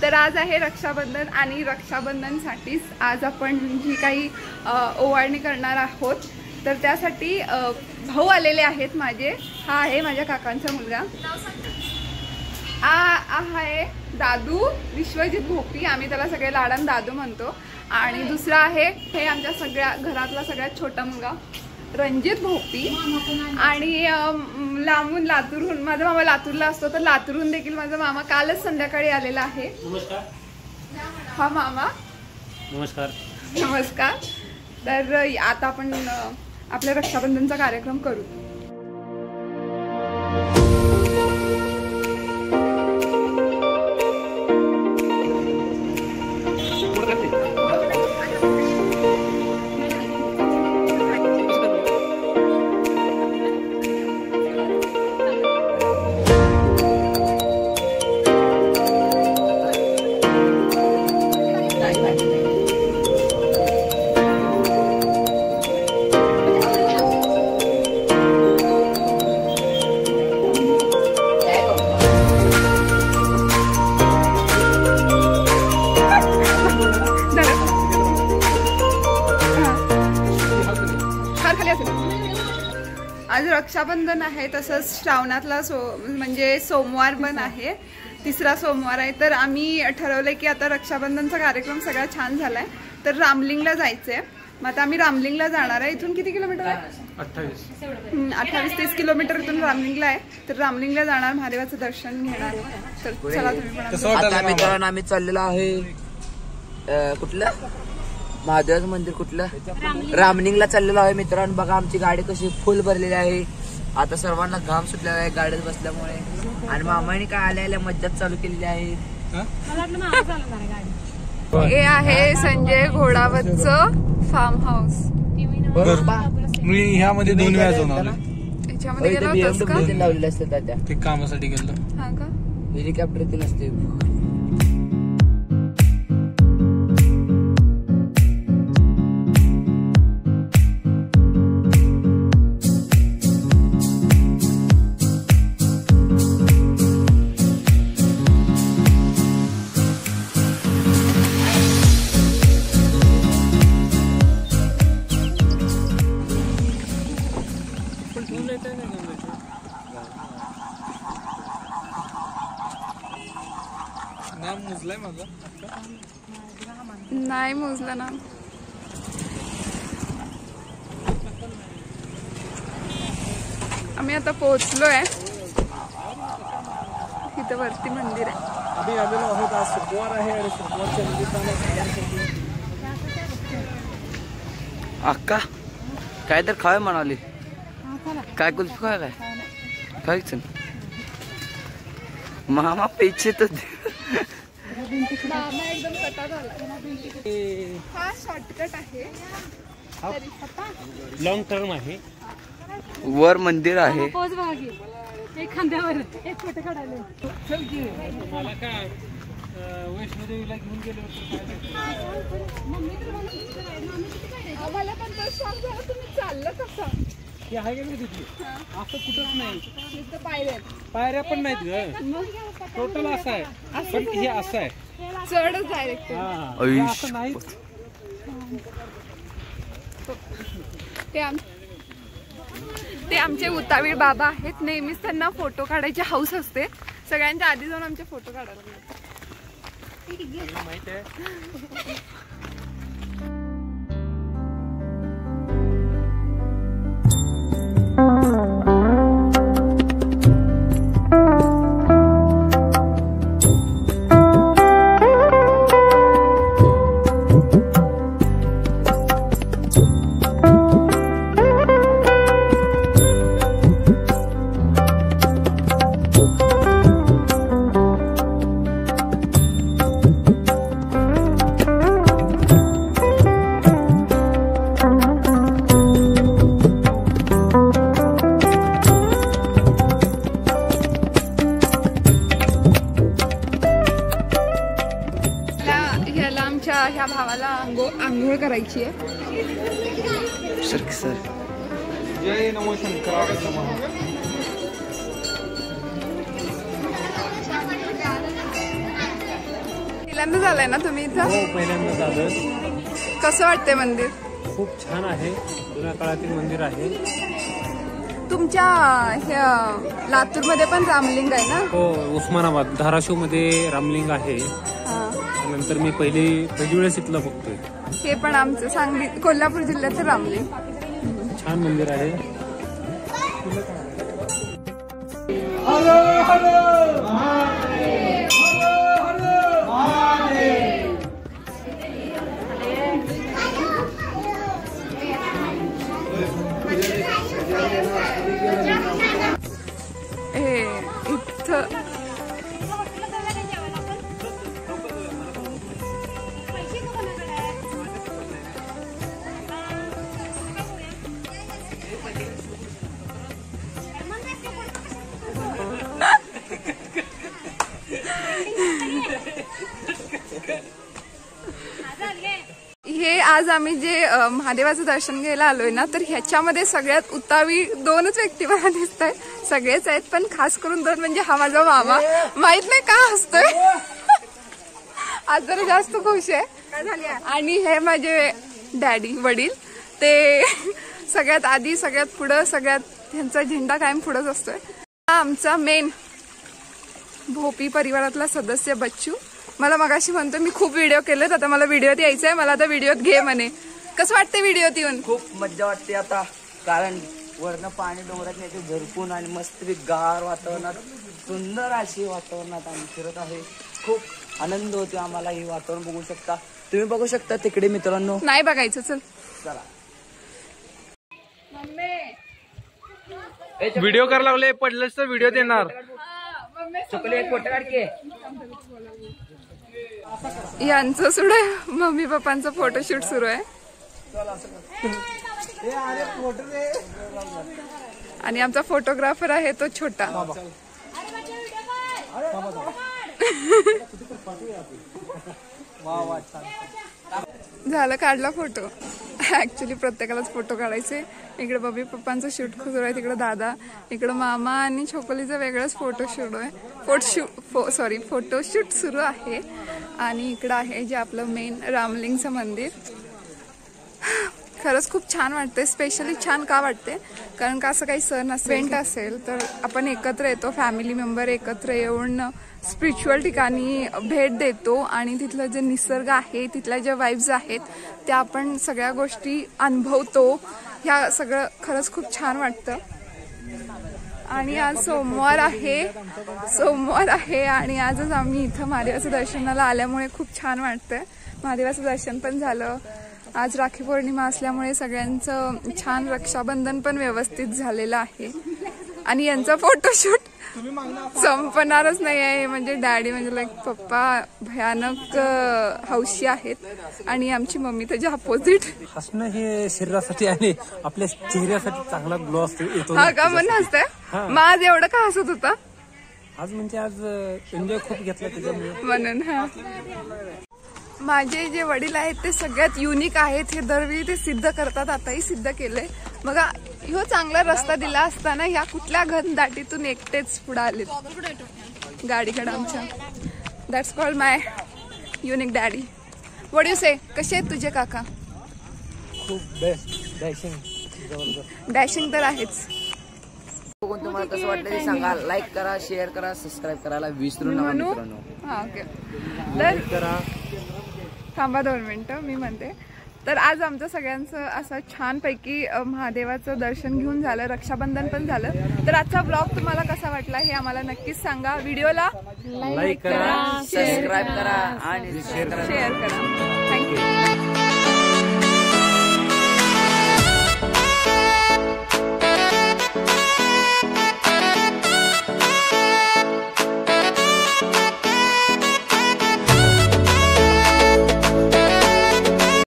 तर आज आहे रक्षाबंधन आणि रक्षाबंधनसाठीच आज आपण जी काही ओवाळणी करणार आहोत तर त्यासाठी भाऊ आलेले आहेत माझे. हा आहे माझ्या काकांचा मुलगा. आहे दादू विश्वजित भोपी, आम्ही त्याला सगळे लाडान दादू म्हणतो. आणि दुसरा आहे हे आमच्या सगळ्या घरातला सगळ्यात छोटा मुलगा रणजित भोपी. आणि लांबून लातूरहून माझा मामा लातूरला असतो तर लातूरहून देखील माझा मामा कालच संध्याकाळी आलेला आहे. हा मामा नमस्कार. नमस्कार. तर आता आपण आपल्या रक्षाबंधनचा कार्यक्रम करू. आज रक्षाबंधन आहे, तसंच श्रावणातला म्हणजे सोमवार पण आहे, तिसरा सोमवार आहे. तर आम्ही ठरवलंय की आता रक्षाबंधनचा कार्यक्रम सगळा छान झालाय तर रामलिंगला जायचंय. मग आता आम्ही रामलिंगला जाणार आहे. इथून किती किलोमीटर आहे? 28-30 किलोमीटर इथून रामलिंगला आहे. तर रामलिंगला जाणार, महादेवाचं दर्शन घेणार. तर चला तुम्ही पण. आम्ही चाललेलो आहे कुठलं महादेवाचं मंदिर कुठलं रामलिंगला चाललेलो आहे मित्रांनो. बघा आमची गाडी कशी फुल भरलेली आहे. आता सर्वांना घाम सुटलेला आहे गाडीत बसल्यामुळे. आणि मामाने काय आल्या मज्जाच चालू केलेली आहे. हे आहे संजय घोडावतचं फार्म हाऊस. मी ह्यामध्ये 2 वेळा जाऊन आलो. याच्यामध्ये गेलो होतस का? लावलेले असतात त्या ते कामासाठी गेलो. हा का? हेलिकॉप्टर ते नसते. नाम मुजलाय माझा. नाही मोजलं ना. आम्ही आता पोहोचलोय. इथं वरती मंदिर आहे. आम्ही आलेलो आहोत. आज शुक्रवार आहे आणि शुक्रवारच्या निमित्तानं अक्का काय तर खाय म्हणाली. काय कुल्फी काय काय काहीच मामा पैसे तर मामा एकदम कटा झाला. हा शॉर्टकट आहे, लॉंग टर्म आहे. वर मंदिर आहे. मला का वैष्णोदेवीला घेऊन गेलो आम्हाला पण तो शॉक झाला. तुम्ही चाललं कसं? हे आहे का तिथली असं कुठंच नाही. पायऱ्या पण नाहीत ग. टोटल असं आहे पण हे असं आहे चढच डायरेक्ट. असं नाही. ते आमचे उतावीळ बाबा आहेत. नेहमीच त्यांना फोटो काढायची हौस असते. सगळ्यांच्या आधी जाऊन आमचे फोटो काढायला माहित आहे. ह्या भावाला आंघोळ करायची आहे. सर जय नमो शंकराय नमः. पहिल्यांदा झालंय ना तुम्ही इथं? हो, पहिल्यांदा झालं. कसं वाटतंय मंदिर? खूप छान आहे, जुन्या काळातील मंदिर आहे. तुमच्या लातूर मध्ये पण रामलिंग आहे ना? हो, उस्मानाबाद धाराशिव मध्ये रामलिंग आहे. नंतर मी पहिली वेळेस इथलं बघतोय. हे पण आमचं सांगली कोल्हापूर जिल्ह्याचं रामलिंग. छान मंदिर आहे. हे आज आम्ही जे महादेवाचं दर्शन घ्यायला आलोय ना, तर ह्याच्यामध्ये सगळ्यात उतावी 2च व्यक्ती मला दिसत आहेत. सगळेच आहेत पण खास करून 2 म्हणजे हा माझा मामा. माहित नाही का हसतोय, आज जरा जास्त खुश आहे. आणि हे माझे डॅडी वडील, ते सगळ्यात आधी सगळ्यात पुढं, सगळ्यात ह्यांचा झेंडा कायम पुढंच असतोय. हा आमचा मेन भोपी परिवारातला सदस्य बच्चू. मला मगाशी म्हणतो मी खूप व्हिडिओ केलेत, आता मला व्हिडिओत यायचंय, मला आता व्हिडिओत घे म्हणे. कसं वाटतंय व्हिडिओत येऊन? खूप मज्जा वाटते आता, कारण वरनं पाणी डोंगरात यायचे झरपून आणि मस्त गार वातावरणात, सुंदर अशी वातावरणात आम्ही फिरत आहे. खूप आनंद होतो आम्हाला. हे वातावरण बघू शकता तुम्ही, बघू शकता तिकडे मित्रांनो. नाही बघायचं, चल चला. व्हिडिओ करायला लागले, पडलंच तर व्हिडिओ देणार. चॉकलेट फोटो काढ की. यांचं सुरू आहे, मम्मी पप्पांचं फोटोशूट सुरू आहे. आणि आमचा फोटोग्राफर आहे तो छोटा. झालं, काढला फोटो. ऍक्च्युली प्रत्येकालाच फोटो काढायचे. इकडे मम्मी पप्पांचं शूट सुरू आहे, तिकडे दादा, इकडे मामा आणि छोकोलीचं वेगळंच फोटोशूट आहे. फोटोशूट सुरू आहे. आणि इकडं आहे जे आपलं मेन रामलिंगचं मंदिर. खरंच खूप छान वाटते. स्पेशली छान का वाटते, कारण का असं काही सण इव्हेंट असेल तर आपण एकत्र येतो, फॅमिली मेंबर एकत्र येऊन स्पिरिच्युअल ठिकाणी भेट देतो आणि तिथलं जे निसर्ग आहे, तिथल्या ज्या वाईब्स आहेत त्या आपण सगळ्या गोष्टी अनुभवतो. ह्या सगळं खरंच खूप छान वाटतं. आणि आज सोमवार आहे आणि आजच आम्ही इथं महादेवाचं दर्शनाला आल्यामुळे खूप छान वाटतंय. महादेवाचं दर्शन पण झालं. आज राखी पौर्णिमा असल्यामुळे सगळ्यांचं छान रक्षाबंधन पण व्यवस्थित झालेलं आहे. आणि यांचा फोटोशूट संपणारच नाही आहे. म्हणजे डॅडी म्हणजे लाईक पप्पा भयानक हौशी आहेत आणि आमची मम्मी त्याच्या अपोजिट. हसणं हे शरीरासाठी आणि आपल्या चेहऱ्यासाठी चांगला ग्लो असतो. हा का, म्हणून हसतंय. मग आज एवढं का हसत होता? आज म्हणजे आज एन्जॉय खूप घेतला त्याच्यामुळे म्हणून. हा, माझे जे वडील आहेत ते सगळ्यात युनिक आहेत. हे दरवेळी ते सिद्ध करतात, आताही सिद्ध केलंय. बघा, ह्यो चांगला रस्ता दिला असताना ह्या कुठल्या घनदाटीतून एकटेच पुढे आलेत गाडीकडे आमच्या. That's called my unique daddy. What you say? कसे आहेत तुझे काका? खूप बेस्ट, डॅशिंग तर आहेच. बघून तुम्हाला कसं वाटलं ते सांगा. लाईक करा, शेअर करा, सबस्क्राईब करायला विसरू नका मित्रांनो. हा, ओके. तर थांबा 2 मिनिटं, मी म्हणते. तर आज आमचं सगळ्यांचं असं छानपैकी महादेवाचं दर्शन घेऊन झालं, रक्षाबंधन पण झालं. तर आजचा ब्लॉग तुम्हाला कसा वाटला हे आम्हाला नक्कीच सांगा. व्हिडिओला लाईक करा, सबस्क्राईब करा आणि शेअर करा. थँक्यू.